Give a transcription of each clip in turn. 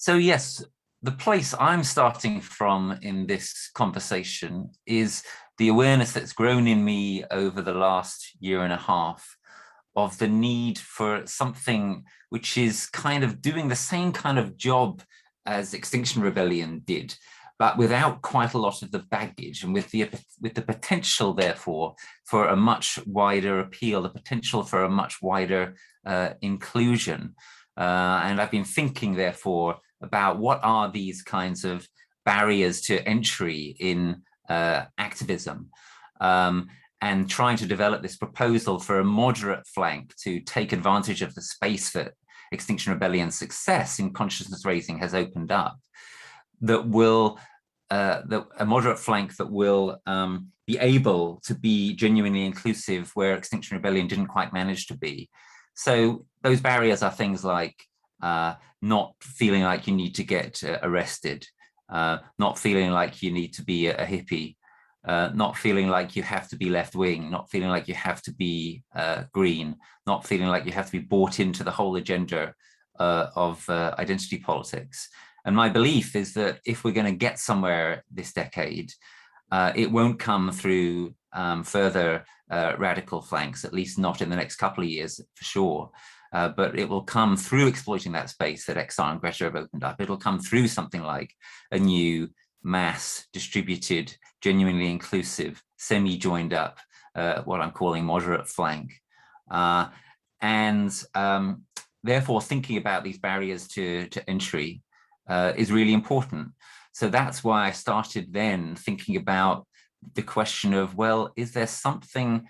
So yes, the place I'm starting from in this conversation is the awareness that's grown in me over the last year and a half of the need for something which is kind of doing the same kind of job as Extinction Rebellion did, but without quite a lot of the baggage, and with the potential, therefore, for a much wider appeal, the potential for a much wider inclusion. And I've been thinking, therefore, about what are these kinds of barriers to entry in activism, and trying to develop this proposal for a moderate flank to take advantage of the space that Extinction Rebellion's success in consciousness raising has opened up, that will a moderate flank that will be able to be genuinely inclusive where Extinction Rebellion didn't quite manage to be. So those barriers are things like not feeling like you need to get arrested, not feeling like you need to be a hippie, not feeling like you have to be left-wing, not feeling like you have to be green, not feeling like you have to be bought into the whole agenda of identity politics. And my belief is that if we're going to get somewhere this decade, it won't come through further radical flanks, at least not in the next couple of years for sure. But it will come through exploiting that space that XR and Greta have opened up. It'll come through something like a new mass distributed, genuinely inclusive, semi-joined up, what I'm calling moderate flank. And therefore thinking about these barriers to entry is really important. So that's why I started then thinking about the question of, well, is there something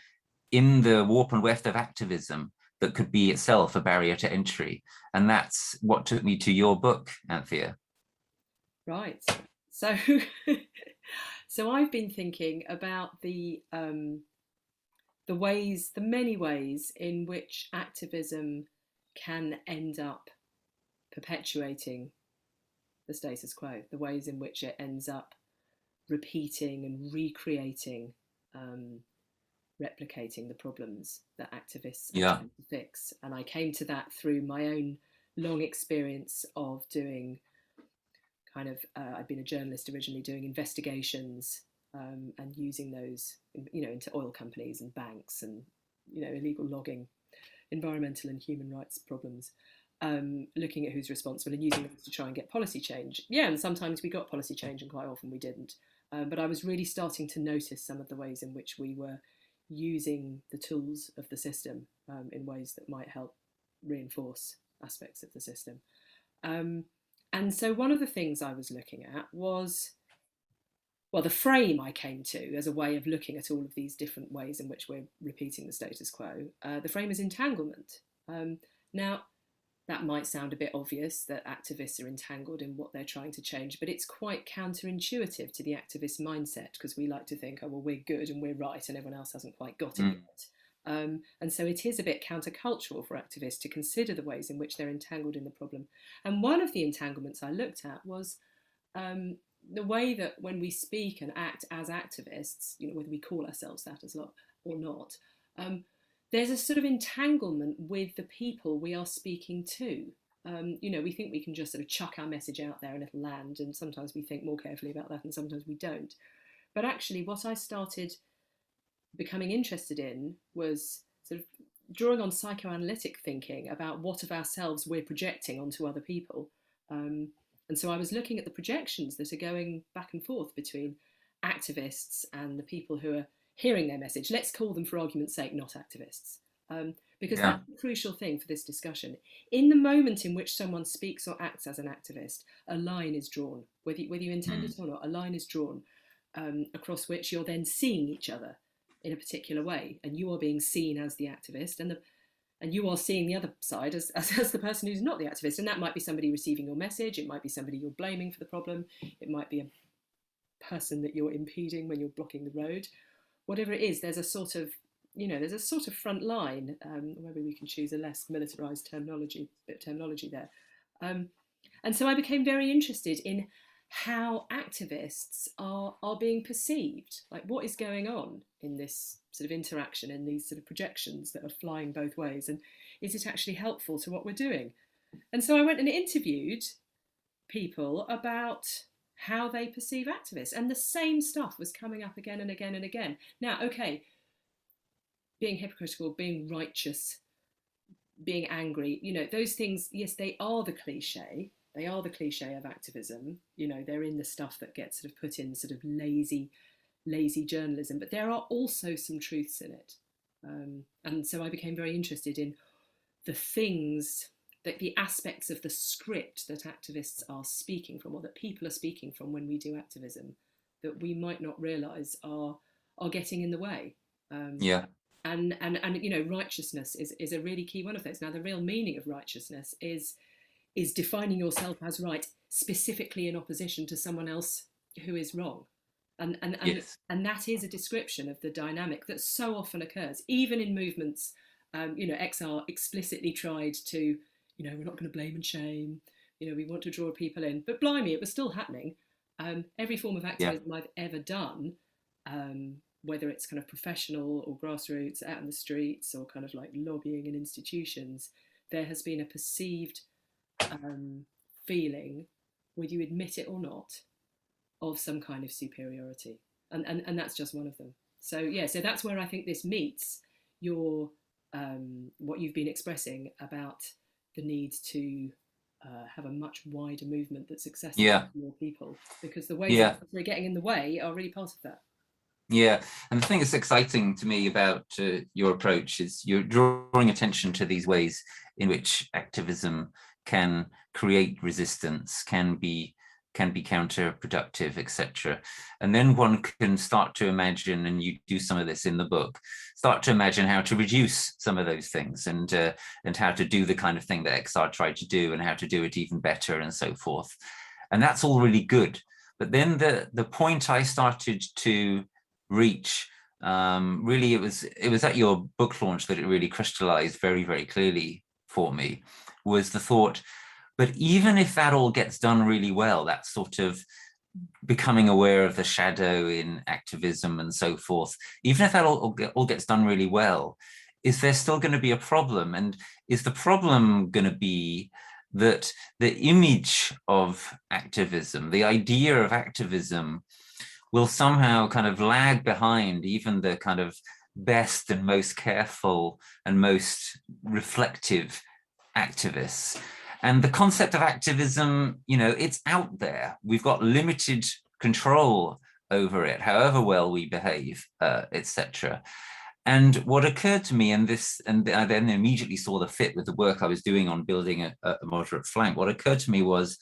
in the warp and weft of activism that could be itself a barrier to entry? And that's what took me to your book, Anthea. Right. So, so I've been thinking about the many ways in which activism can end up perpetuating the status quo, the ways in which it ends up repeating and recreating, replicating the problems that activists are trying to fix. And I came to that through my own long experience of doing I'd been a journalist originally, doing investigations and using those, into oil companies and banks and, illegal logging, environmental and human rights problems, looking at who's responsible and using those to try and get policy change. Yeah, and sometimes we got policy change and quite often we didn't. But I was really starting to notice some of the ways in which we were using the tools of the system in ways that might help reinforce aspects of the system. And so one of the things I was looking at was, well, the frame I came to as a way of looking at all of these different ways in which we're repeating the status quo. The frame is entanglement. Now, that might sound a bit obvious that activists are entangled in what they're trying to change, but it's quite counterintuitive to the activist mindset, because we like to think, oh, well, we're good and we're right and everyone else hasn't quite got it yet. And so it is a bit countercultural for activists to consider the ways in which they're entangled in the problem. And one of the entanglements I looked at was the way that when we speak and act as activists, whether we call ourselves that or not, there's a sort of entanglement with the people we are speaking to. We think we can just sort of chuck our message out there and it'll land, and sometimes we think more carefully about that and sometimes we don't. But actually what I started becoming interested in was sort of drawing on psychoanalytic thinking about what of ourselves we're projecting onto other people. And so I was looking at the projections that are going back and forth between activists and the people who are hearing their message. Let's call them, for argument's sake, not activists. Because that's the crucial thing for this discussion. In the moment in which someone speaks or acts as an activist, a line is drawn, whether you intend it or not, a line is drawn across which you're then seeing each other in a particular way, and you are being seen as the activist, and you are seeing the other side as the person who's not the activist. And that might be somebody receiving your message, it might be somebody you're blaming for the problem, it might be a person that you're impeding when you're blocking the road. Whatever it is, there's a sort of front line. Maybe we can choose a less militarized terminology there. And so I became very interested in how activists are being perceived, like what is going on in this sort of interaction, in these sort of projections that are flying both ways, and is it actually helpful to what we're doing? And so I went and interviewed people about how they perceive activists, and the same stuff was coming up again and again and again. Now, okay, being hypocritical, being righteous, being angry, you know, those things, yes, they are the cliche. They are the cliche of activism. You know, they're in the stuff that gets sort of put in sort of lazy journalism, but there are also some truths in it. And so I became very interested in the things, that the aspects of the script that activists are speaking from, or that people are speaking from when we do activism, that we might not realise are getting in the way. Yeah. And you know, righteousness is a really key one of those. Now, the real meaning of righteousness is defining yourself as right, specifically in opposition to someone else who is wrong. And Yes. and that is a description of the dynamic that so often occurs, even in movements. You know, XR explicitly tried to, you know, we're not going to blame and shame. You know, we want to draw people in, but blimey, it was still happening. Every form of activism I've ever done, whether it's kind of professional or grassroots, out in the streets, or kind of like lobbying in institutions, there has been a perceived feeling, whether you admit it or not, of some kind of superiority, and that's just one of them. So yeah, so that's where I think this meets your what you've been expressing about the need to have a much wider movement that's accessible to more people, because the ways that we're getting in the way are really part of that. Yeah, and the thing that's exciting to me about your approach is you're drawing attention to these ways in which activism can create resistance, can be counterproductive, etc. And then one can start to imagine, and you do some of this in the book, start to imagine how to reduce some of those things, and how to do the kind of thing that XR tried to do, and how to do it even better, and so forth. And that's all really good. But then the point I started to reach, really, it was at your book launch that it really crystallized very, very clearly for me, was the thought, but even if that all gets done really well, that sort of becoming aware of the shadow in activism and so forth, even if that all gets done really well, is there still going to be a problem? And is the problem going to be that the image of activism, the idea of activism, will somehow kind of lag behind even the kind of best and most careful and most reflective activists? And the concept of activism, you know, it's out there. We've got limited control over it, however well we behave, etc. And what occurred to me, and I then immediately saw the fit with the work I was doing on building a moderate flank. What occurred to me was,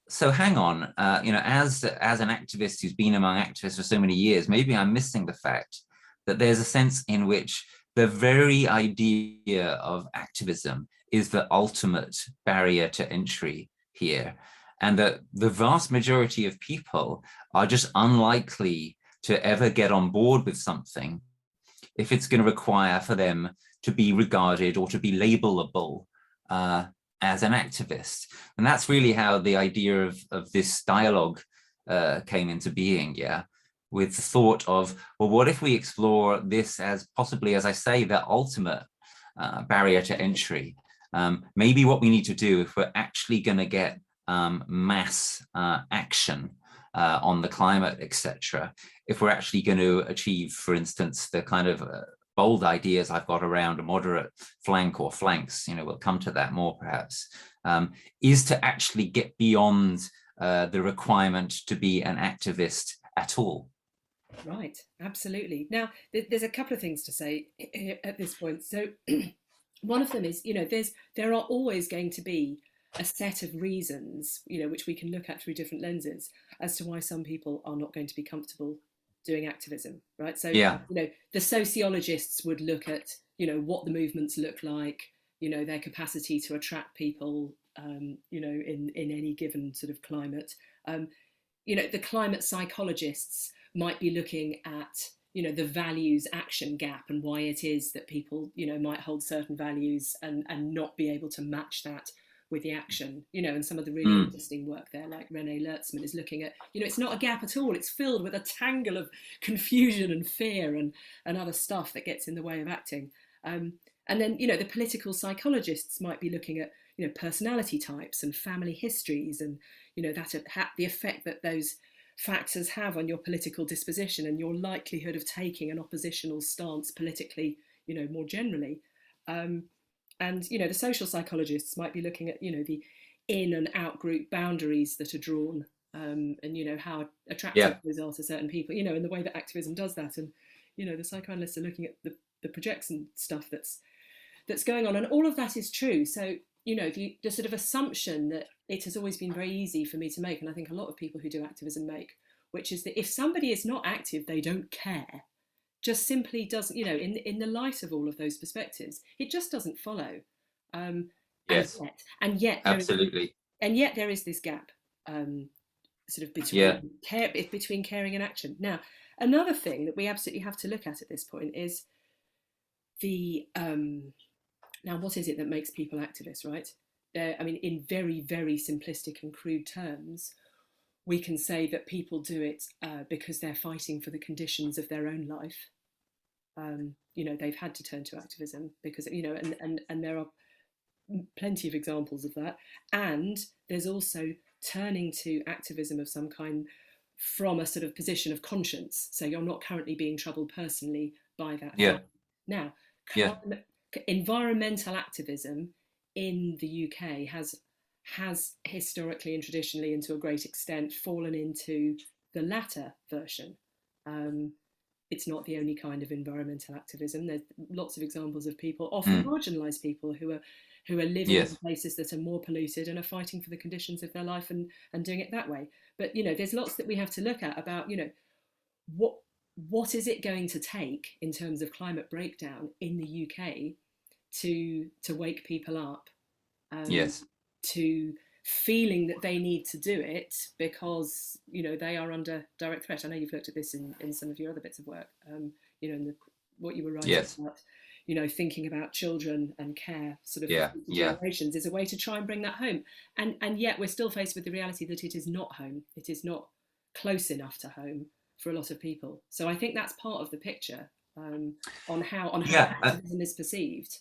so hang on, you know, as an activist who's been among activists for so many years, maybe I'm missing the fact that there's a sense in which the very idea of activism is the ultimate barrier to entry here, and that the vast majority of people are just unlikely to ever get on board with something if it's going to require for them to be regarded or to be labelable as an activist. And that's really how the idea of this dialogue came into being, with the thought of, well, what if we explore this as possibly, as I say, the ultimate barrier to entry? Maybe what we need to do, if we're actually going to get mass action on the climate, etc., if we're actually going to achieve, for instance, the kind of bold ideas I've got around a moderate flank or flanks, you know, we'll come to that more perhaps, is to actually get beyond the requirement to be an activist at all. Right, absolutely. Now, there's a couple of things to say at this point. So one of them is, you know, there are always going to be a set of reasons, you know, which we can look at through different lenses as to why some people are not going to be comfortable doing activism, right? So, you know, the sociologists would look at, you know, what the movements look like, you know, their capacity to attract people, you know, in any given sort of climate. You know, the climate psychologists might be looking at, you know, the values action gap and why it is that people, you know, might hold certain values and not be able to match that with the action, you know, and some of the really interesting work there, like René Lertzman, is looking at, you know, it's not a gap at all, it's filled with a tangle of confusion and fear and other stuff that gets in the way of acting. And then, you know, the political psychologists might be looking at, you know, personality types and family histories, and, you know, that the effect that those factors have on your political disposition and your likelihood of taking an oppositional stance politically, you know, more generally. And, you know, the social psychologists might be looking at, you know, the in and out group boundaries that are drawn, and, you know, how attractive those are to certain people, you know, and the way that activism does that. And, you know, the psychoanalysts are looking at the projection stuff that's going on, and all of that is true. So, you know, the sort of assumption that it has always been very easy for me to make, and I think a lot of people who do activism make, which is that if somebody is not active, they don't care, just simply doesn't, you know, in the light of all of those perspectives, it just doesn't follow. Yes. And yet Absolutely. There is this gap, sort of between caring and action. Now, another thing that we absolutely have to look at this point is the now, what is it that makes people activists, right? I mean, in very, very simplistic and crude terms, we can say that people do it because they're fighting for the conditions of their own life. You know, they've had to turn to activism because, you know, and there are plenty of examples of that. And there's also turning to activism of some kind from a sort of position of conscience. So you're not currently being troubled personally by that. Yeah. Now, environmental activism in the UK has historically and traditionally, and to a great extent, fallen into the latter version. It's not the only kind of environmental activism. There's lots of examples of people, often marginalised people, who are living in places that are more polluted and are fighting for the conditions of their life and doing it that way. But, you know, there's lots that we have to look at about, you know, what is it going to take in terms of climate breakdown in the UK to wake people up to feeling that they need to do it because, you know, they are under direct threat. I know you've looked at this in some of your other bits of work, you know, in what you were writing about, you know, thinking about children and care sort of generations is a way to try and bring that home. And yet we're still faced with the reality that it is not home. It is not close enough to home for a lot of people. So I think that's part of the picture on how activism is perceived.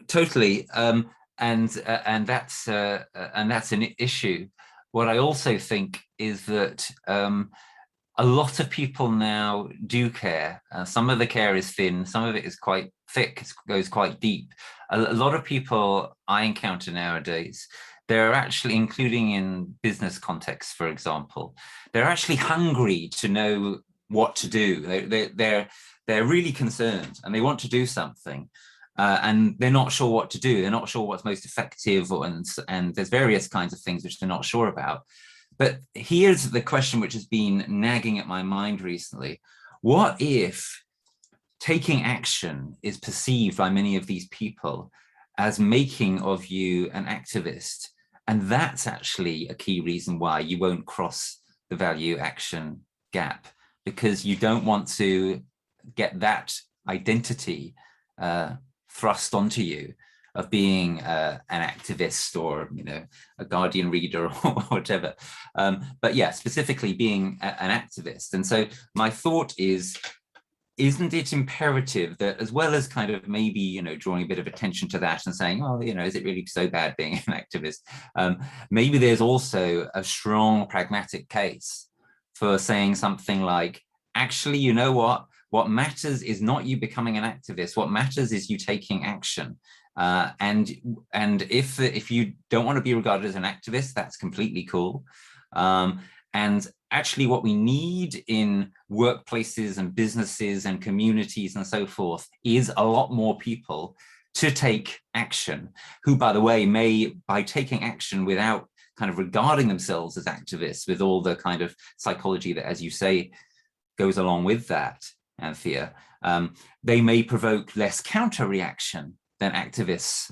Totally, and that's an issue. What I also think is that a lot of people now do care. Some of the care is thin, some of it is quite thick, it goes quite deep. A lot of people I encounter nowadays, they're actually, including in business contexts, for example, they're actually hungry to know what to do. They're really concerned and they want to do something. And they're not sure what to do. They're not sure what's most effective, and there's various kinds of things which they're not sure about. But here's the question which has been nagging at my mind recently. What if taking action is perceived by many of these people as making of you an activist? And that's actually a key reason why you won't cross the value action gap, because you don't want to get that identity thrust onto you of being an activist or, you know, a Guardian reader or whatever. But yeah, specifically being an activist. And so my thought is, isn't it imperative that, as well as kind of maybe, you know, drawing a bit of attention to that and saying, oh, you know, is it really so bad being an activist? Maybe there's also a strong pragmatic case for saying something like, actually, you know what matters is not you becoming an activist. What matters is you taking action. And if you don't want to be regarded as an activist, that's completely cool. And actually what we need in workplaces and businesses and communities and so forth is a lot more people to take action, who, by the way, may, by taking action without kind of regarding themselves as activists, with all the kind of psychology that, as you say, goes along with that, Anthea, they may provoke less counter reaction than activists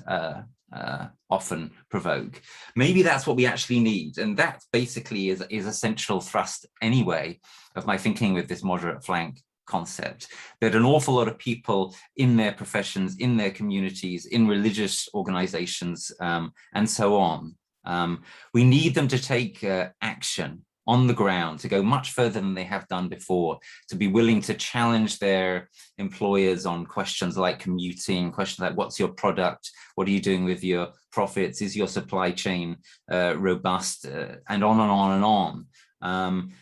often provoke. Maybe that's what we actually need. And that basically is a central thrust anyway of my thinking with this moderate flank concept, that an awful lot of people in their professions, in their communities, in religious organizations, and so on, we need them to take action on the ground, to go much further than they have done before, to be willing to challenge their employers on questions like commuting, questions like what's your product, what are you doing with your profits, is your supply chain robust, and on and on and on.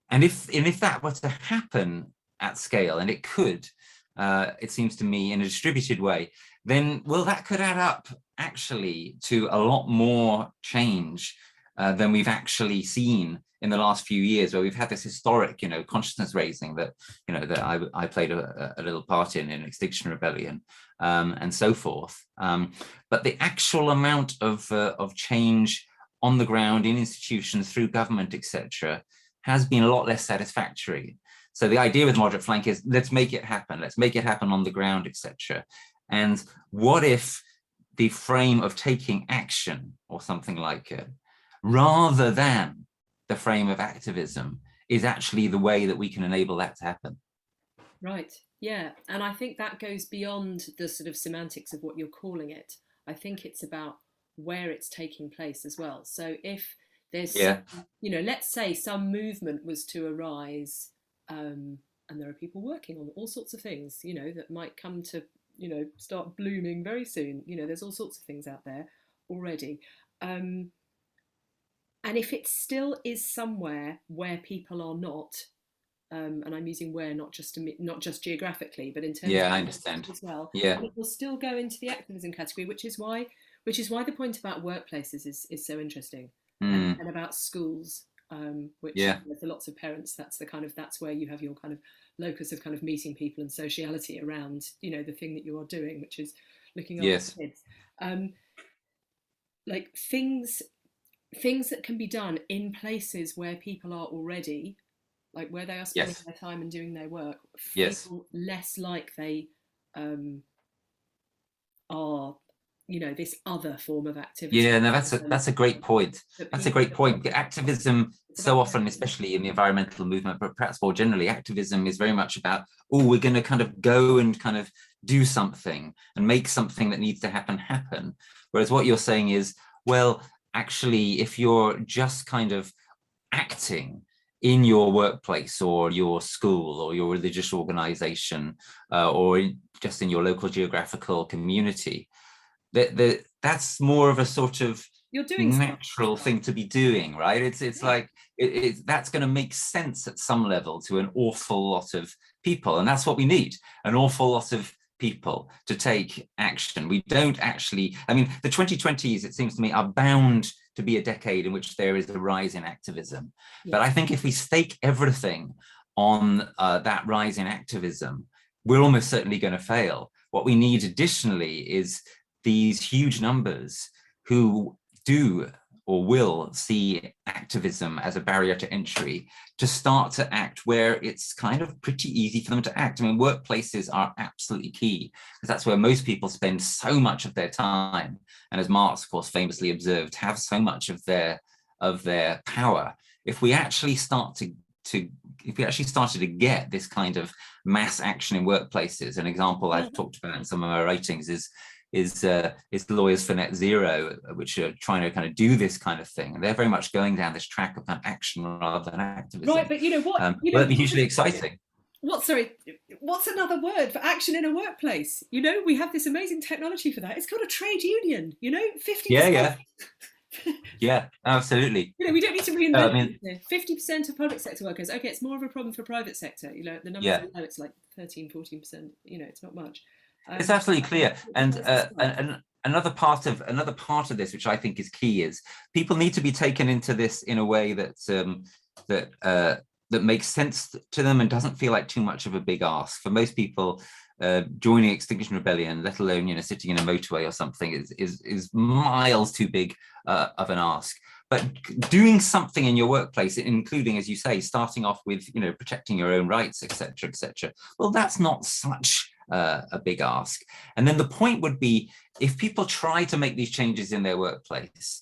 And if that were to happen at scale, and it could, it seems to me, in a distributed way, then, well, that could add up actually to a lot more change than we've actually seen in the last few years, where we've had this historic, consciousness raising that, that I played a little part in Extinction Rebellion, and so forth. But the actual amount of change on the ground in institutions, through government, etc., has been a lot less satisfactory. So the idea with moderate flank is, let's make it happen. Let's make it happen on the ground, etc. And what if the frame of taking action, or something like it, rather than the frame of activism, is actually the way that we can enable that to happen? Right. Yeah. And I think that goes beyond the sort of semantics of what you're calling it. I think it's about where it's taking place as well. So if there's, let's say some movement was to arise, and there are people working on all sorts of things, that might come to, start blooming very soon. There's all sorts of things out there already. And if it still is somewhere where people are not, and I'm using where not just geographically, but in terms of I understand as well, it will still go into the activism category, which is why the point about workplaces is so interesting, and about schools, which for lots of parents, that's where you have your kind of locus of kind of meeting people and sociality around, the thing that you are doing, which is looking after kids. Like things that can be done in places where people are already, like where they are spending their time and doing their work, feel less like they are, this other form of activity. Yeah, no, that's a great point. That's a great point. Activism, so often, especially in the environmental movement, but perhaps more generally, activism is very much about, we're going to kind of go and kind of do something and make something that needs to happen. Whereas what you're saying is, well, actually, if you're just kind of acting in your workplace or your school or your religious organization, or just in your local geographical community, that's more of a sort of you're doing natural thing to be doing, right? It's like that's going to make sense at some level to an awful lot of people, and that's what we need, an awful lot of people to take action. We don't actually, I mean, the 2020s, it seems to me, are bound to be a decade in which there is a rise in activism. But I think if we stake everything on that rise in activism, we're almost certainly going to fail. What we need additionally is these huge numbers who do or will see activism as a barrier to entry, to start to act where it's kind of pretty easy for them to act. I mean, workplaces are absolutely key, because that's where most people spend so much of their time. And as Marx, of course, famously observed, have so much of their power. If we actually started to get this kind of mass action in workplaces, an example I've talked about in some of my writings is Lawyers for Net Zero, which are trying to kind of do this kind of thing. And they're very much going down this track of action rather than activism. Right, but you know what? That'd be hugely exciting. What's another word for action in a workplace? We have this amazing technology for that. It's called a trade union, 50%. Yeah, absolutely. We don't need to reinvent it. 50% of public sector workers. Okay, it's more of a problem for private sector. The numbers are low, it's like 13-14%. It's not much. It's absolutely clear. And another part of this, which I think is key, is people need to be taken into this in a way that makes sense to them and doesn't feel like too much of a big ask. For most people, joining Extinction Rebellion, let alone sitting in a motorway or something, is miles too big of an ask. But doing something in your workplace, including, as you say, starting off with protecting your own rights, etc., well, that's not such a big ask. And then the point would be, if people try to make these changes in their workplace,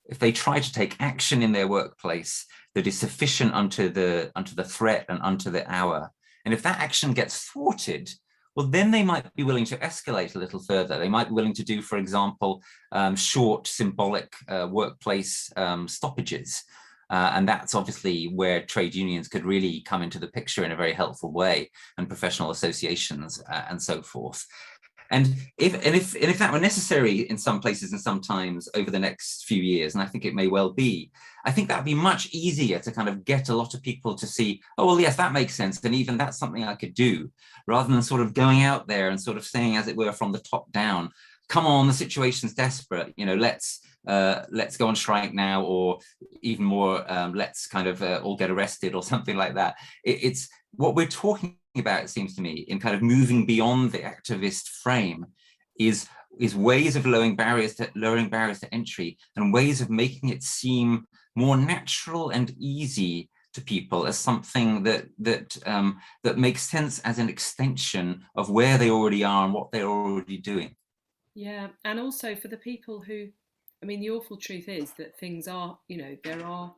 if they try to take action in their workplace that is sufficient unto the threat and unto the hour, and if that action gets thwarted, well, then they might be willing to escalate a little further. They might be willing to do, for example, short symbolic workplace stoppages. And that's obviously where trade unions could really come into the picture in a very helpful way, and professional associations and so forth. And if that were necessary in some places and sometimes over the next few years, and I think it may well be, I think that would be much easier to kind of get a lot of people to see, oh, well, yes, that makes sense. And even that's something I could do, rather than sort of going out there and sort of saying, as it were, from the top down, come on, the situation's desperate, you know, let's go on strike now, or even more, let's kind of all get arrested or something like that. It's what we're talking about, it seems to me, in kind of moving beyond the activist frame, is ways of lowering barriers to entry, and ways of making it seem more natural and easy to people as something that makes sense as an extension of where they already are and what they're already doing. Yeah, and also for the people who, I mean, the awful truth is that things are, you know, there are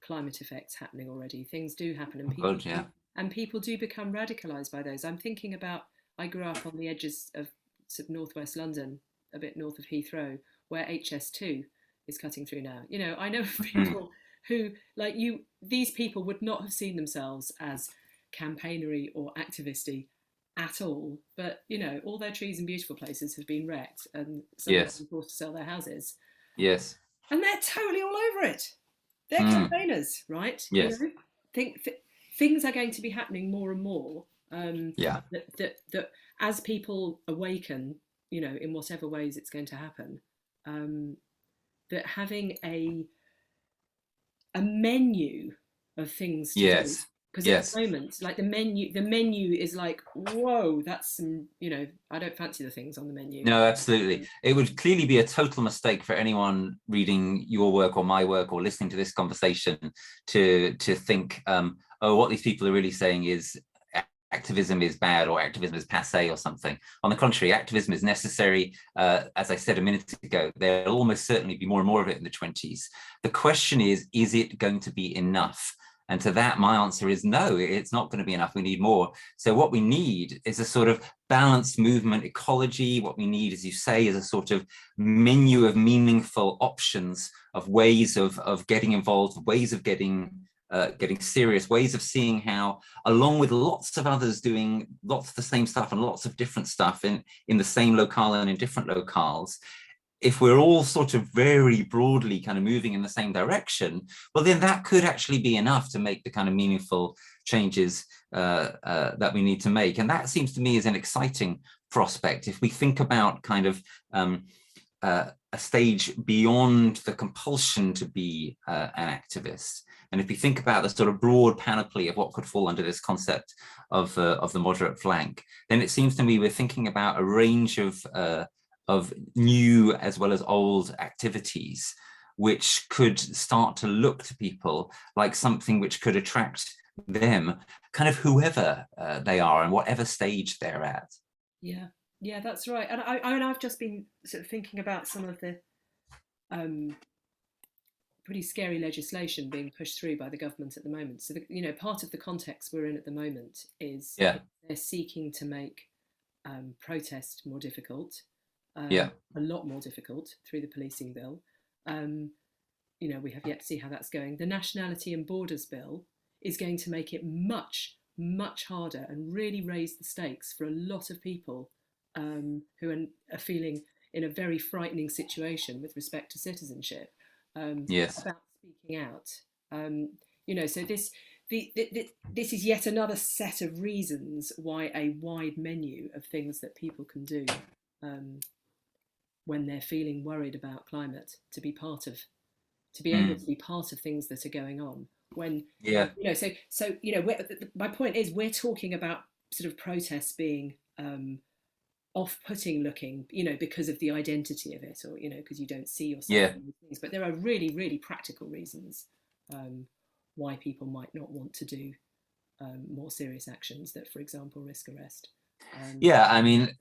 climate effects happening already. Things do happen, and people, Yeah. and people do become radicalized by those. I'm thinking about, I grew up on the edges of sort of northwest London, a bit north of Heathrow, where HS2 is cutting through now. You know, I know of people who, like you, these people would not have seen themselves as campaignery or activisty at all, but you know, all their trees and beautiful places have been wrecked, and some of them been forced to sell their houses. Yes. And they're totally all over it. They're campaigners, right? Yes. You know, things are going to be happening more and more. Yeah. That as people awaken, you know, in whatever ways it's going to happen, that having a menu of things to do. Because at the moment, like the menu is like, whoa, that's some, you know, I don't fancy the things on the menu. No, absolutely. It would clearly be a total mistake for anyone reading your work or my work or listening to this conversation to think, oh, what these people are really saying is activism is bad, or activism is passé or something. On the contrary, activism is necessary. As I said a minute ago, there'll almost certainly be more and more of it in the 20s. The question is it going to be enough? And to that, my answer is no, it's not going to be enough. We need more. So what we need is a sort of balanced movement ecology. What we need, as you say, is a sort of menu of meaningful options, of ways of getting involved, ways of getting serious, ways of seeing how, along with lots of others doing lots of the same stuff and lots of different stuff in the same locale and in different locales, if we're all sort of very broadly kind of moving in the same direction, well, then that could actually be enough to make the kind of meaningful changes that we need to make. And that seems to me is an exciting prospect. If we think about kind of a stage beyond the compulsion to be an activist, and if we think about the sort of broad panoply of what could fall under this concept of the moderate flank, then it seems to me we're thinking about a range of new as well as old activities, which could start to look to people like something which could attract them, kind of whoever they are and whatever stage they're at. Yeah, that's right. And I've just been sort of thinking about some of the pretty scary legislation being pushed through by the government at the moment. So, you know, part of the context we're in at the moment is they're seeking to make protest more difficult. A lot more difficult through the policing bill. You know, we have yet to see how that's going. The Nationality and Borders Bill is going to make it much, much harder and really raise the stakes for a lot of people who are feeling in a very frightening situation with respect to citizenship. About speaking out. You know, so this is yet another set of reasons why a wide menu of things that people can do when they're feeling worried about climate, to be able to be part of things that are going on. When you know, so you know, my point is, we're talking about sort of protests being off-putting looking, you know, because of the identity of it, or you know, because you don't see yourself in these things. But there are really, really practical reasons why people might not want to do more serious actions that, for example, risk arrest. I mean,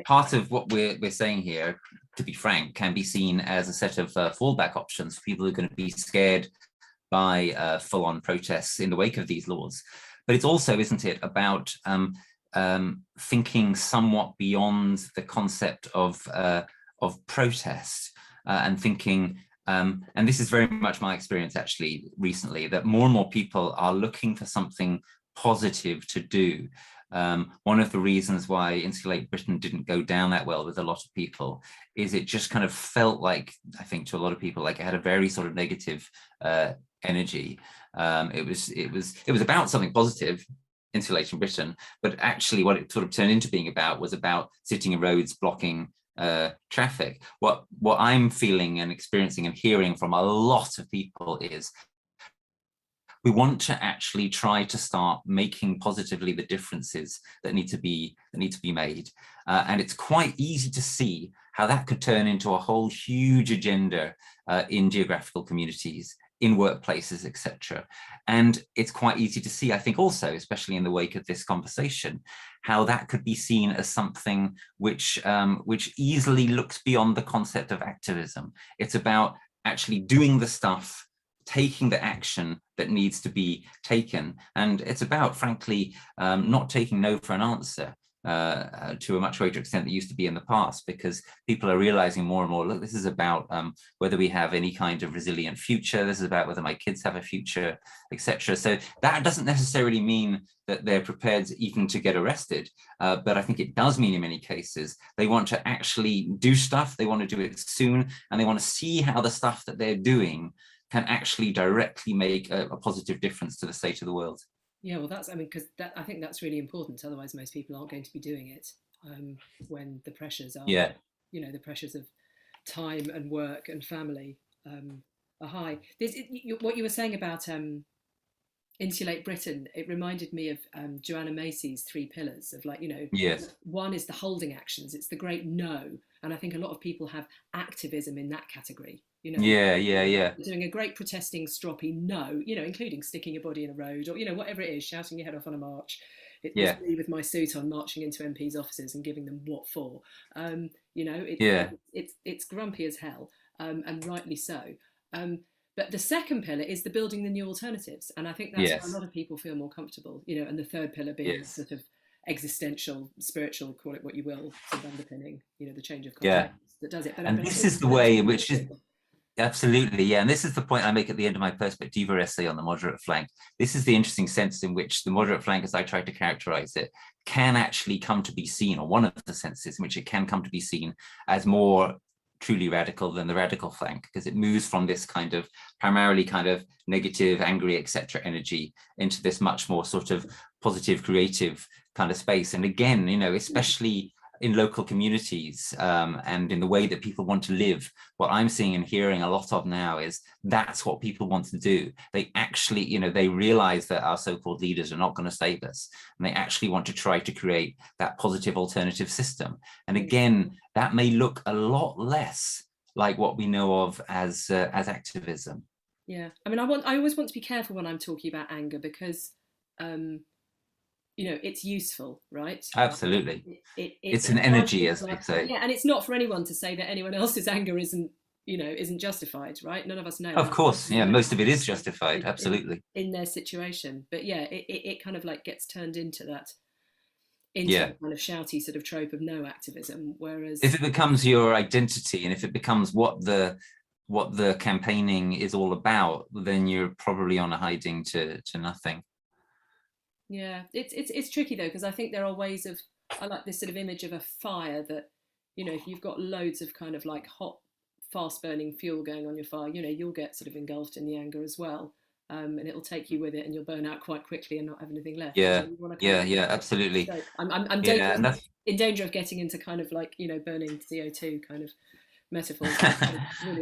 part of what we're saying here, to be frank, can be seen as a set of fallback options for people who are going to be scared by full-on protests in the wake of these laws. But it's also, isn't it, about thinking somewhat beyond the concept of protest and thinking And this is very much my experience actually recently, that more and more people are looking for something positive to do. One of the reasons why Insulate Britain didn't go down that well with a lot of people is it just kind of felt like, I think to a lot of people, like it had a very sort of negative energy. It was about something positive, Insulation Britain, but actually what it sort of turned into being about was about sitting in roads, blocking traffic. What I'm feeling and experiencing and hearing from a lot of people is we want to actually try to start making positively the differences that need to be made, and it's quite easy to see how that could turn into a whole huge agenda in geographical communities, in workplaces, etc. And it's quite easy to see, I think also, especially in the wake of this conversation, how that could be seen as something which easily looks beyond the concept of activism. It's about actually doing the stuff, taking the action that needs to be taken. And it's about, frankly, not taking no for an answer to a much greater extent than used to be in the past, because people are realizing more and more, look, this is about whether we have any kind of resilient future. This is about whether my kids have a future, etc. So that doesn't necessarily mean that they're prepared even to get arrested. But I think it does mean in many cases, they want to actually do stuff, they want to do it soon, and they want to see how the stuff that they're doing can actually directly make a positive difference to the state of the world. Yeah, well, that's, I mean, because I think that's really important. Otherwise, most people aren't going to be doing it when the pressures are, the pressures of time and work and family are high. What you were saying about Insulate Britain, it reminded me of Joanna Macy's 3 pillars of, like, yes. One is the holding actions. It's the great no. And I think a lot of people have activism in that category. Doing a great protesting stroppy no, including sticking your body in a road, or whatever it is, shouting your head off on a march. It was me with my suit on, marching into MPs' offices and giving them what for. It's grumpy as hell, and rightly so. But the second pillar is the building the new alternatives, and I think that's where a lot of people feel more comfortable. And the third pillar being sort of existential, spiritual, call it what you will, sort of underpinning, the change of consciousness that does it. And this is the way in which is. Absolutely, and this is the point I make at the end of my Perspectiva essay on the moderate flank. This is the interesting sense in which the moderate flank, as I tried to characterize it, can actually come to be seen, or one of the senses in which it can come to be seen as more truly radical than the radical flank, because it moves from this kind of primarily kind of negative, angry, etc. energy into this much more sort of positive, creative kind of space. And again, especially in local communities and in the way that people want to live, what I'm seeing and hearing a lot of now is that's what people want to do. They actually, they realize that our so-called leaders are not going to save us, and they actually want to try to create that positive alternative system. And again, that may look a lot less like what we know of as activism. Yeah, I mean, I always want to be careful when I'm talking about anger, because it's useful, right? Absolutely. It's an energy, as they say. Yeah, and it's not for anyone to say that anyone else's anger isn't justified, right? None of us know. Of course, most of it is justified, absolutely. In their situation. But yeah, it kind of like gets turned into that, kind of shouty sort of trope of no activism. Whereas if it becomes your identity, and if it becomes what the campaigning is all about, then you're probably on a hiding to nothing. Yeah, it's tricky though, because I think there are ways of, I like this sort of image of a fire that, if you've got loads of kind of like hot, fast burning fuel going on your fire, you'll get sort of engulfed in the anger as well. And it'll take you with it, and you'll burn out quite quickly and not have anything left. Yeah, absolutely. So I'm in danger of getting into kind of like, burning CO2 kind of metaphors.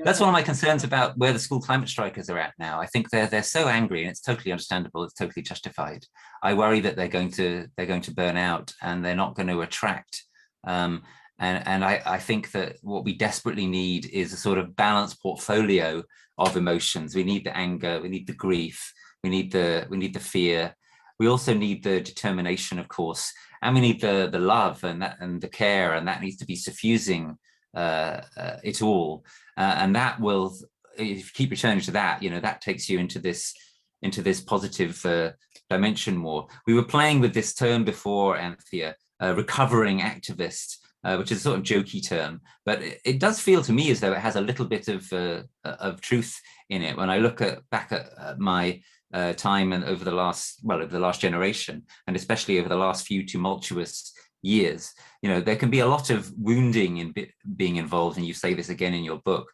That's one of my concerns about where the school climate strikers are at now. I think they're so angry, and it's totally understandable, it's totally justified. I worry that they're going to burn out, and they're not going to attract. And I think that what we desperately need is a sort of balanced portfolio of emotions. We need the anger, we need the grief, we need the fear. We also need the determination, of course, and we need the love and the care, and that needs to be suffusing it all, and that will, if you keep returning to that, that takes you into this positive dimension more. We were playing with this term before, Anthea, recovering activist, which is a sort of jokey term, but it does feel to me as though it has a little bit of truth in it. When I look back at my time and over the last generation, and especially over the last few tumultuous years, there can be a lot of wounding in being involved, and you say this again in your book,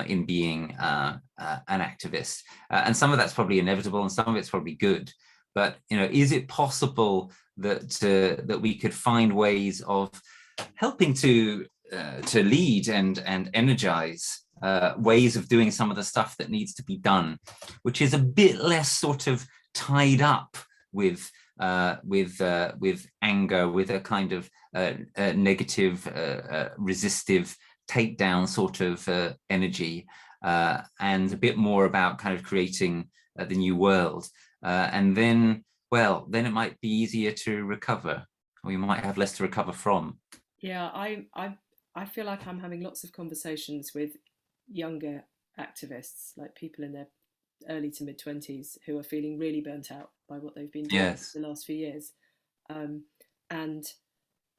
in being an activist, and some of that's probably inevitable, and some of it's probably good. But is it possible that we could find ways of helping to lead and energize ways of doing some of the stuff that needs to be done, which is a bit less sort of tied up with anger, with a kind of negative, resistive takedown sort of energy, and a bit more about kind of creating the new world, and then it might be easier to recover, or you might have less to recover from. Yeah, I feel like I'm having lots of conversations with younger activists, like people in their early to mid-20s, who are feeling really burnt out by what they've been doing the last few years. And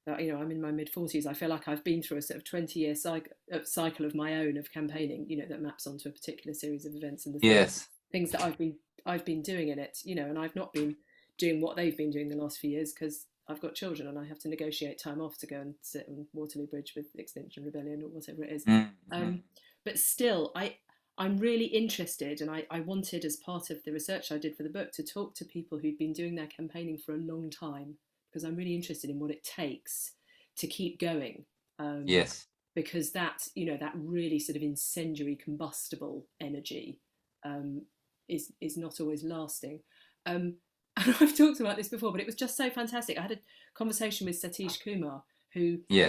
I'm in my mid-40s. I feel like I've been through a sort of 20-year cycle of my own of campaigning, that maps onto a particular series of events and the things that I've been doing in it, and I've not been doing what they've been doing the last few years because I've got children and I have to negotiate time off to go and sit on Waterloo Bridge with Extinction Rebellion or whatever it is. Mm-hmm. But still, I'm really interested, and I wanted, as part of the research I did for the book, to talk to people who'd been doing their campaigning for a long time, because I'm really interested in what it takes to keep going. Because that really sort of incendiary, combustible energy is not always lasting. And I've talked about this before, but it was just so fantastic. I had a conversation with Satish Kumar, who, he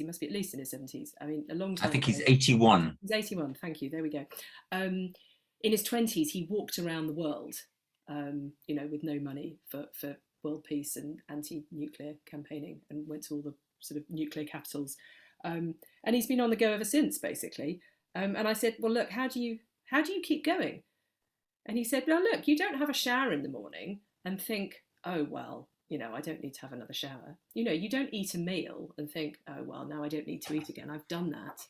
must be at least in his 70s. I mean, a long time. I think he's 81. He's 81. Thank you. There we go. In his 20s, he walked around the world, with no money for world peace and anti-nuclear campaigning, and went to all the sort of nuclear capitals. And he's been on the go ever since, basically. And I said, well, look, how do you keep going? And he said, well, look, you don't have a shower in the morning and think, oh, well, I don't need to have another shower. You don't eat a meal and think, oh, well, now I don't need to eat again. I've done that.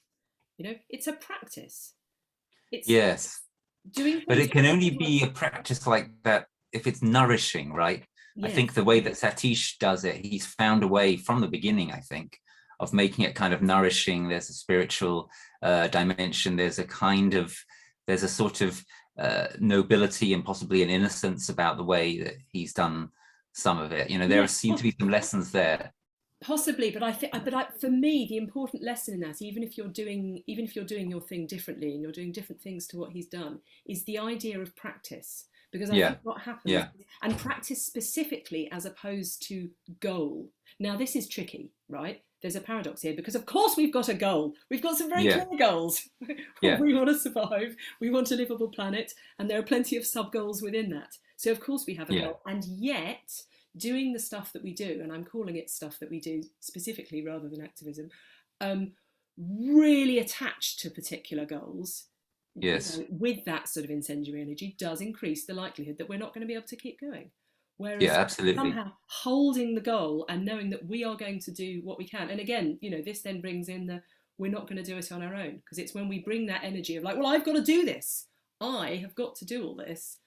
It's a practice. It's doing. But it can only be a practice like that if it's nourishing, right? Yes. I think the way that Satish does it, he's found a way from the beginning, I think, of making it kind of nourishing. There's a spiritual dimension. There's a sort of nobility and possibly an innocence about the way that he's done some of it. There seem to be some lessons there. Possibly, but for me, the important lesson in that, even if you're doing your thing differently and you're doing different things to what he's done, is the idea of practice. Because I think what happens, and practice specifically as opposed to goal. Now, this is tricky, right? There's a paradox here, because of course we've got a goal. We've got some very clear goals. We want to survive. We want a livable planet. And there are plenty of sub-goals within that. So of course we have a goal. And yet, doing the stuff that we do, and I'm calling it stuff that we do specifically rather than activism, really attached to particular goals, with that sort of incendiary energy, does increase the likelihood that we're not going to be able to keep going. Whereas absolutely. Somehow holding the goal and knowing that we are going to do what we can. And again, this then brings in we're not going to do it on our own, because it's when we bring that energy of like, well, I've got to do this. I have got to do all this.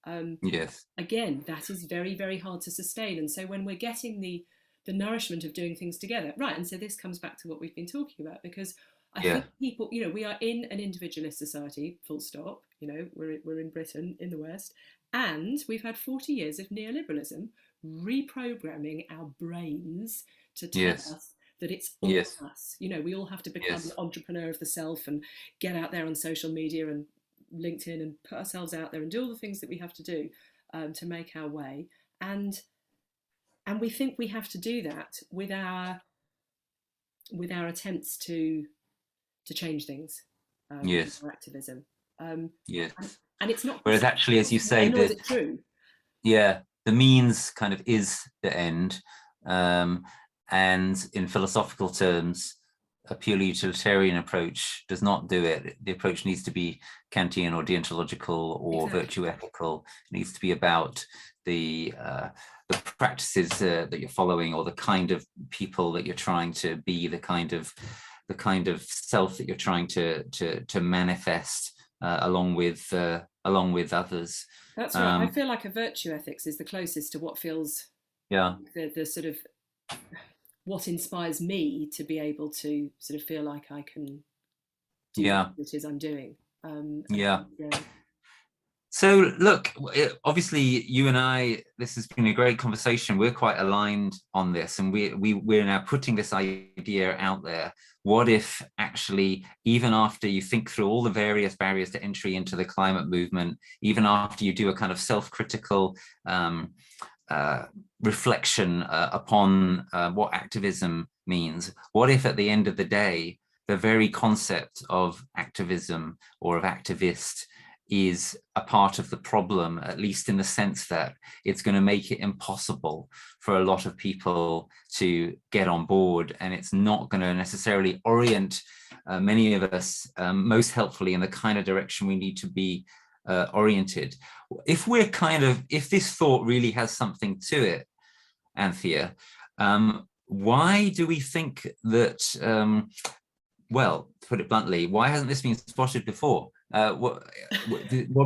Again, that is very, very hard to sustain. And so when we're getting the nourishment of doing things together, right? And so this comes back to what we've been talking about, because I think people, we are in an individualist society, full stop. We're in Britain, in the West, and we've had 40 years of neoliberalism reprogramming our brains to tell us that it's all us. We all have to become an entrepreneur of the self and get out there on social media and LinkedIn and put ourselves out there and do all the things that we have to do to make our way. And we think we have to do that with our attempts to change things. Our activism. And it's not. Whereas actually, as you say, is it true? The means kind of is the end. And in philosophical terms, a purely utilitarian approach does not do it. The approach needs to be Kantian or deontological or virtue ethical. It needs to be about the practices that you're following, or the kind of people that you're trying to be, the kind of self that you're trying to manifest along with others. That's right. I feel like a virtue ethics is the closest to what feels the sort of what inspires me to be able to sort of feel like I can do what it is I'm doing. So look, obviously you and I, this has been a great conversation. We're quite aligned on this, and we're now putting this idea out there. What if actually, even after you think through all the various barriers to entry into the climate movement, even after you do a kind of self-critical reflection upon what activism means, what if at the end of the day, the very concept of activism or of activist is a part of the problem, at least in the sense that it's going to make it impossible for a lot of people to get on board, and it's not going to necessarily orient many of us most helpfully in the kind of direction we need to be oriented. If this thought really has something to it, Anthea, why do we think that, well, to put it bluntly, why hasn't this been spotted before? One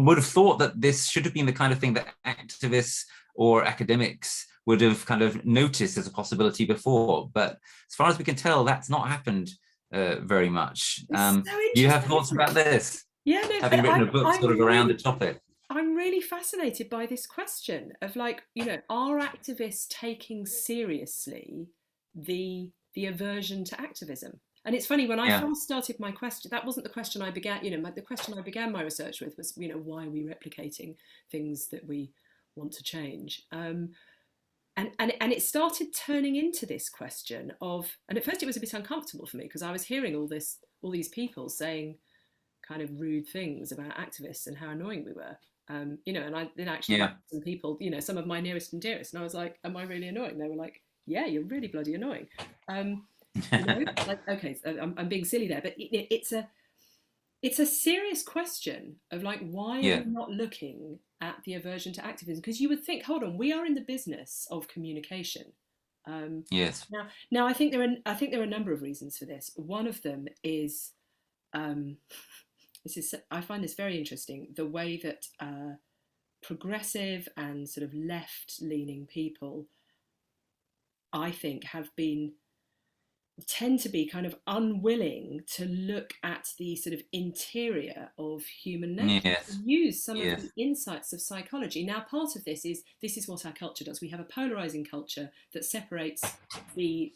would have thought that this should have been the kind of thing that activists or academics would have kind of noticed as a possibility before. But as far as we can tell, that's not happened very much. So you have thoughts about this? Yeah, no, having written a book sort of around the topic. I'm really fascinated by this question of, like, you know, are activists taking seriously the aversion to activism? And it's funny, when I first started my question, that wasn't the question I began, you know, the question I began my research with was, you know, why are we replicating things that we want to change? And it started turning into this question of, and at first it was a bit uncomfortable for me because I was hearing all these people saying kind of rude things about activists and how annoying we were. You know, and I then actually some people, you know, some of my nearest and dearest, and I was like, am I really annoying? They were like, yeah, you're really bloody annoying. You know, like, okay, so I'm being silly there, but it's a serious question of, like, why are we not looking at the aversion to activism? Because you would think, hold on, we are in the business of communication. Yes. Now I think there are a number of reasons for this. One of them is I find this very interesting, the way that progressive and sort of left-leaning people, I think, tend to be kind of unwilling to look at the sort of interior of human nature, to use some of the insights of psychology. Now, part of this is what our culture does. We have a polarizing culture that separates the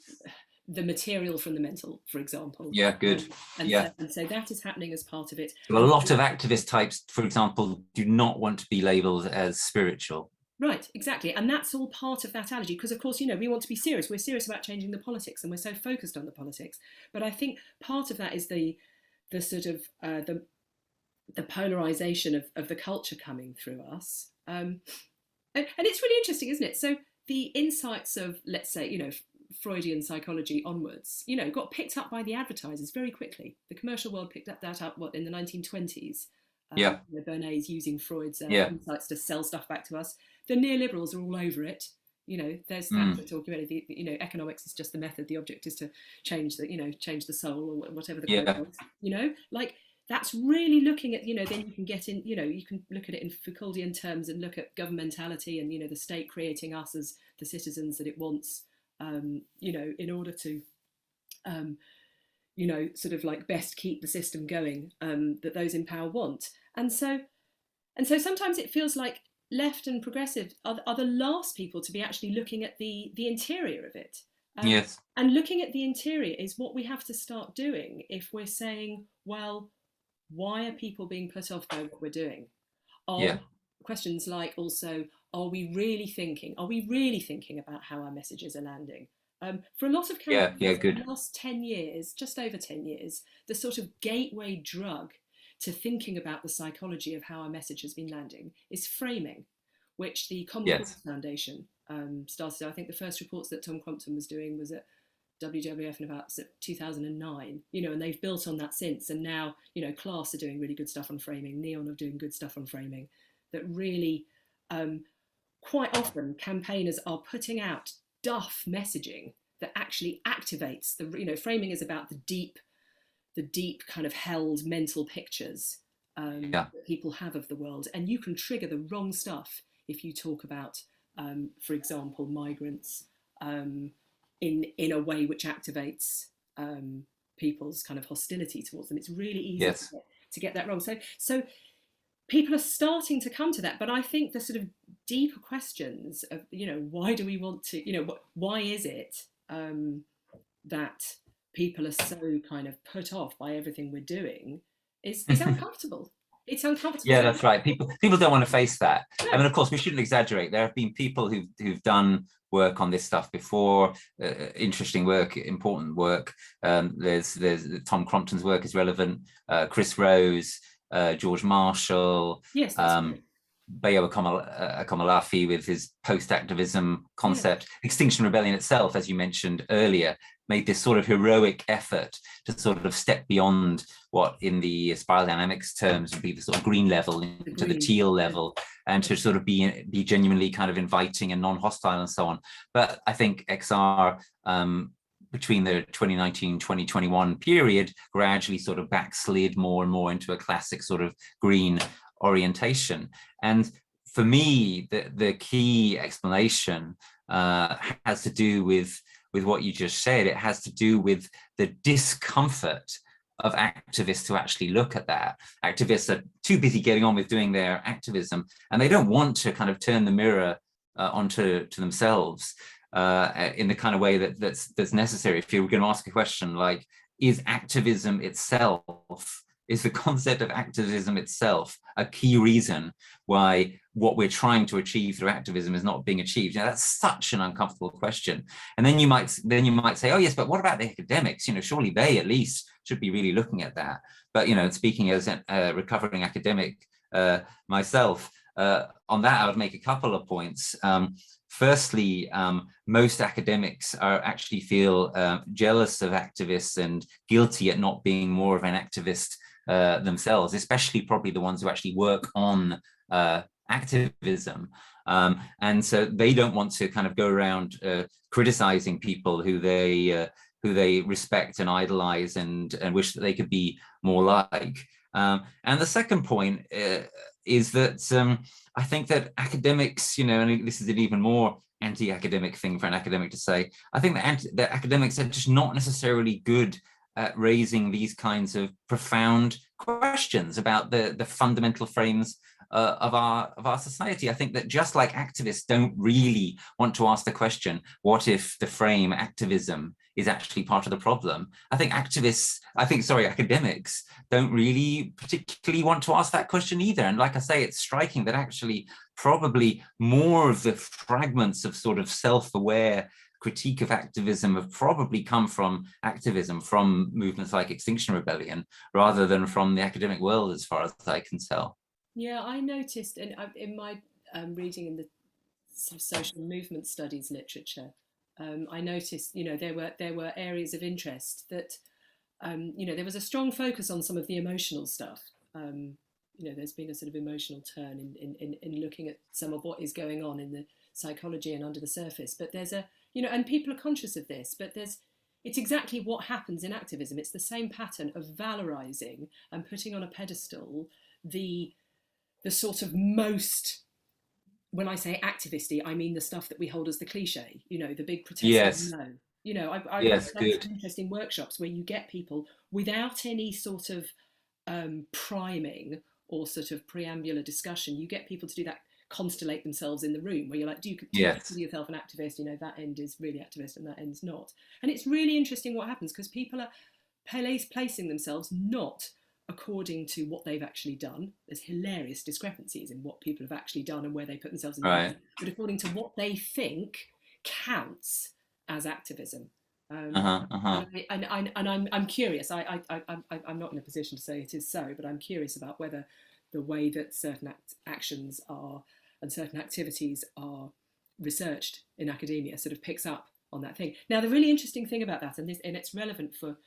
material from the mental, for example. Yeah, good. And so that is happening as part of it. So a lot of activist types, for example, do not want to be labelled as spiritual. Right, exactly. And that's all part of that allergy, because, of course, you know, we want to be serious. We're serious about changing the politics, and we're so focused on the politics. But I think part of that is the sort of the polarization of the culture coming through us. And it's really interesting, isn't it? So the insights of, let's say, you know, Freudian psychology onwards, you know, got picked up by the advertisers very quickly. The commercial world picked that up, in the 1920s? You know, Bernays using Freud's insights to sell stuff back to us. The neoliberals are all over it. You know, there's that talking about it. You know, economics is just the method. The object is to change the soul, or whatever the quote was. You know, like, that's really looking at, you know, then you can get in, you know, you can look at it in Foucauldian terms and look at governmentality and, you know, the state creating us as the citizens that it wants, you know, in order to, you know, sort of like best keep the system going, that those in power want. And so sometimes it feels like left and progressive are the last people to be actually looking at the interior of it. And looking at the interior is what we have to start doing if we're saying, well, why are people being put off by what we're doing? Questions like, also, are we really thinking about how our messages are landing? For a lot of campaigns, in the last 10 years, just over 10 years, the sort of gateway drug to thinking about the psychology of how our message has been landing is framing, which the Common Cause Foundation started. I think the first reports that Tom Crompton was doing was at WWF in about 2009, and they've built on that since. And now, Class are doing really good stuff on framing, Neon are doing good stuff on framing, that really, quite often campaigners are putting out duff messaging that actually activates framing is about the deep kind of held mental pictures that people have of the world. And you can trigger the wrong stuff if you talk about, for example, migrants in a way which activates people's kind of hostility towards them. It's really easy to get that wrong. So people are starting to come to that, but I think the sort of deeper questions of, why do we want to, why is it that people are so kind of put off by everything we're doing is uncomfortable. It's uncomfortable. Yeah, that's right. People don't want to face that. No. I mean, of course, we shouldn't exaggerate. There have been people who've done work on this stuff before, interesting work, important work. There's Tom Crompton's work is relevant. Chris Rose, George Marshall. Yes, that's right. Bayo Akomolafi with his post-activism concept. Extinction Rebellion itself, as you mentioned earlier, made this sort of heroic effort to sort of step beyond what in the spiral dynamics terms would be the sort of green level into the teal level, and to sort of be genuinely kind of inviting and non-hostile and so on. But I think XR between the 2019-2021 period gradually sort of backslid more and more into a classic sort of green orientation. And for me, the key explanation has to do with what you just said. It has to do with the discomfort of activists to actually look at that. Activists are too busy getting on with doing their activism, and they don't want to kind of turn the mirror onto themselves in the kind of way that's necessary. If you're going to ask a question like, is activism itself, is the concept of activism itself a key reason why what we're trying to achieve through activism is not being achieved? That's such an uncomfortable question. And then you might say, oh yes, but what about the academics? Surely they at least should be really looking at that. But speaking as a recovering academic myself, on that I would make a couple of points. Firstly, most academics actually feel jealous of activists and guilty at not being more of an activist themselves, especially probably the ones who actually work on activism. And so they don't want to kind of go around criticizing people who they respect and idolize and wish that they could be more like. And the second point is that I think that academics, and this is an even more anti-academic thing for an academic to say, I think that academics are just not necessarily good at raising these kinds of profound questions about the fundamental frames of our society. I think that just like activists don't really want to ask the question, what if the frame activism is actually part of the problem? I think academics don't really particularly want to ask that question either. And like I say, it's striking that actually probably more of the fragments of sort of self-aware critique of activism have probably come from activism, from movements like Extinction Rebellion, rather than from the academic world, as far as I can tell. Yeah, I noticed in my reading in the sort of social movement studies literature, I noticed, there were areas of interest that, there was a strong focus on some of the emotional stuff. There's been a sort of emotional turn in looking at some of what is going on in the psychology and under the surface. But there's and people are conscious of this, but it's exactly what happens in activism. It's the same pattern of valorizing and putting on a pedestal the sort of most, when I say activisty, I mean the stuff that we hold as the cliche, the big protesters. Yes. I've done some interesting workshops where you get people without any sort of priming or sort of preambular discussion. You get people to do that, constellate themselves in the room, where you're like, do you consider yourself an activist? That end is really activist and that end's not. And it's really interesting what happens, because people are placing themselves not according to what they've actually done. There's hilarious discrepancies in what people have actually done and where they put themselves in the right. But according to what they think counts as activism. And I'm curious. I'm not in a position to say it is so, but I'm curious about whether the way that certain actions are and certain activities are researched in academia sort of picks up that thing. Now, the really interesting thing about that, and it's relevant for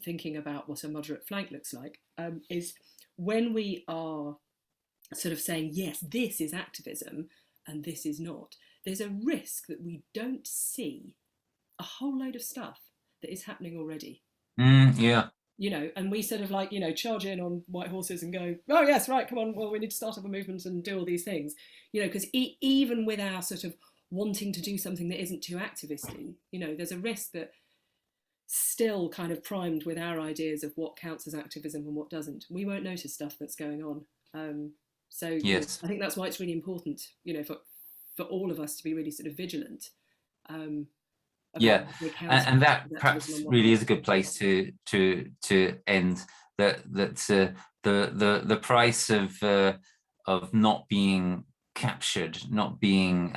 thinking about what a moderate flank looks like, is when we are sort of saying, yes, this is activism and this is not, there's a risk that we don't see a whole load of stuff that is happening already. Yeah. You know, and we sort of like, you know, charge in on white horses and go, oh yes, right, come on, well, we need to start up a movement and do all these things, you know, because even with our sort of wanting to do something that isn't too activisty, you know, there's a risk that still kind of primed with our ideas of what counts as activism and what doesn't, we won't notice stuff that's going on. So Yes. you know, I think that's why it's really important, you know, for all of us to be really sort of vigilant. Yeah, and that perhaps really is a good place to end. That the price of not being captured, not being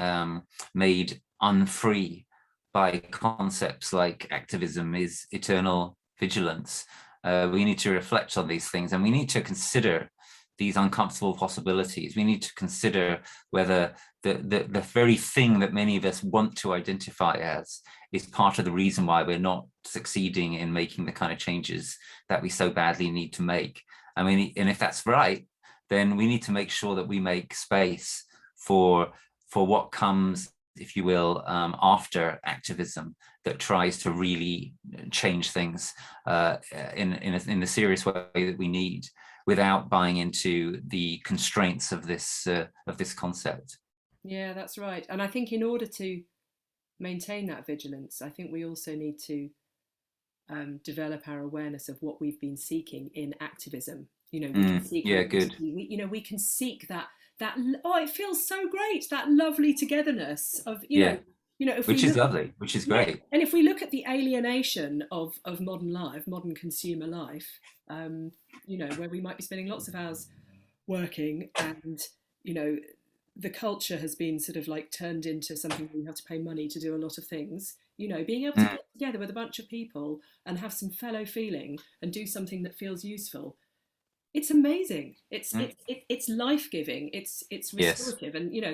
made unfree by concepts like activism is eternal vigilance. We need to reflect on these things, and we need to consider these uncomfortable possibilities. We need to consider whether the very thing that many of us want to identify as is part of the reason why we're not succeeding in making the kind of changes that we so badly need to make. I mean, and if that's right, then we need to make sure that we make space for what comes, if you will, after activism that tries to really change things in the serious way that we need, without buying into the constraints of this concept. Yeah, that's right. And I think in order to maintain that vigilance, I think we also need to develop our awareness of what we've been seeking in activism. You know, we can seek good. We can seek that oh, it feels so great, that lovely togetherness of you know, if which is lovely, which is great. And if we look at the alienation of modern life, modern consumer life, you know, where we might be spending lots of hours working, and you know, the culture has been sort of like turned into something where you have to pay money to do a lot of things. You know, being able to get together with a bunch of people and have some fellow feeling and do something that feels useful, it's amazing. It's life-giving. It's restorative. Yes. And you know,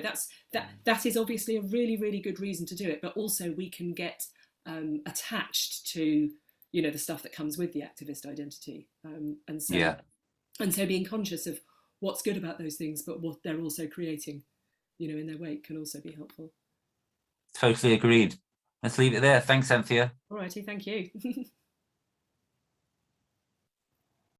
that is obviously a really, really good reason to do it. But also we can get attached to, you know, the stuff that comes with the activist identity. And so being conscious of what's good about those things, but what they're also creating, you know, in their wake, can also be helpful. Totally agreed. Let's leave it there. Thanks, Anthea. All righty, thank you.